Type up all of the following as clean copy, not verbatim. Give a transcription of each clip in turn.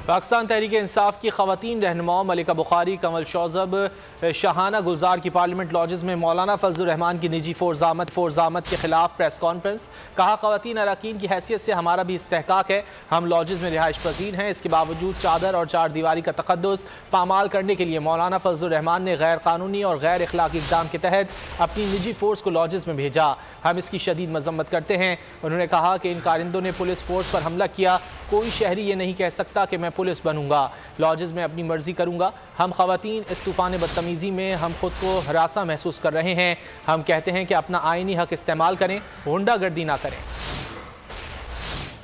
पाकिस्तान तहरीक इंसाफ की ख़वातीन रहनुमा मलिका बुखारी, कमल शौज़ब, शाहाना गुलजार की पार्लियामेंट लॉजेस में मौलाना फजलुर रहमान की निजी फोर्स आमद के खिलाफ प्रेस कॉन्फ्रेंस। कहा, ख़वातीन अरकान की हैसियत से हमारा भी इस्तेहकाक है, हम लॉजेस में रिहाइश पजीर हैं। इसके बावजूद चादर और चार दीवारी का तक़द्दुस पामाल करने के लिए मौलाना फजलुर रहमान ने गैर कानूनी और गैर अखलाकी इक़दाम के तहत अपनी निजी फोर्स को लॉजेस में भेजा। हम इसकी शदीद मजम्मत करते हैं। उन्होंने कहा कि इन कारिंदों ने पुलिस फोर्स पर हमला किया। कोई शहरी ये नहीं कह सकता कि मैं पुलिस बनूंगा, लॉजेस में अपनी मर्जी करूंगा। हम ख़वातीन इस तूफ़ान बदतमीज़ी में हम खुद को हरासा महसूस कर रहे हैं। हम कहते हैं कि अपना आईनी हक इस्तेमाल करें, गुंडागर्दी ना करें।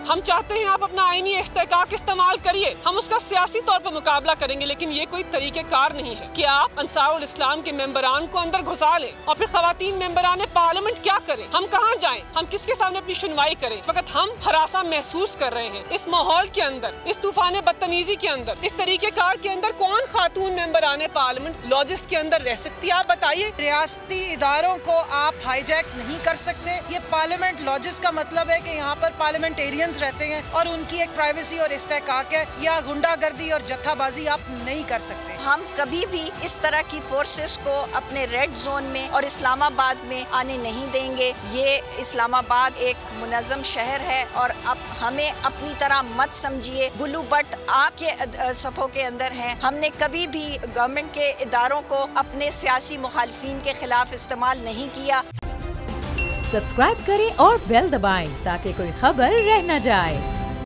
हम चाहते हैं आप अपना आईनी इस्तेहकाक इस्तेमाल करिए, हम उसका सियासी तौर पर मुकाबला करेंगे, लेकिन ये कोई तरीक़ेकार नहीं है कि आप अंसारुल इस्लाम के मेंबरान को अंदर घुसा लें और फिर ख़वातीन मेंबरान पार्लियामेंट क्या करें, हम कहाँ जाएं, हम किसके सामने अपनी सुनवाई करें। इस वक्त हम हरासा महसूस कर रहे हैं इस माहौल के अंदर, इस तूफान बदतमीजी के अंदर, इस तरीक़ेकार के अंदर। कौन खातून मेंबरान पार्लियामेंट लॉजेस के अंदर रह सकती है, आप बताइए। रियासती इदारों को आप हाईजैक नहीं कर सकते। ये पार्लियामेंट लॉजेस का मतलब है कि यहाँ पर पार्लियामेंटेरियंस रहते हैं और उनकी एक प्राइवेसी और इस्तेहकाक है। या गुंडागर्दी और जत्थाबाजी आप नहीं कर सकते। हम कभी भी इस तरह की फोर्सेस को अपने रेड जोन में और इस्लामाबाद में आने नहीं देंगे। ये इस्लामाबाद एक मुनज़्ज़म शहर है और अब हमें अपनी तरह मत समझिए। गुल्लू भट्ट आपके सफ़ों के अंदर हैं। हमने कभी भी गवर्नमेंट के इदारों को अपने सियासी मुखालफिन के खिलाफ इस्तेमाल नहीं किया। सब्सक्राइब करें और बेल दबाएं ताकि कोई खबर रह न जाए।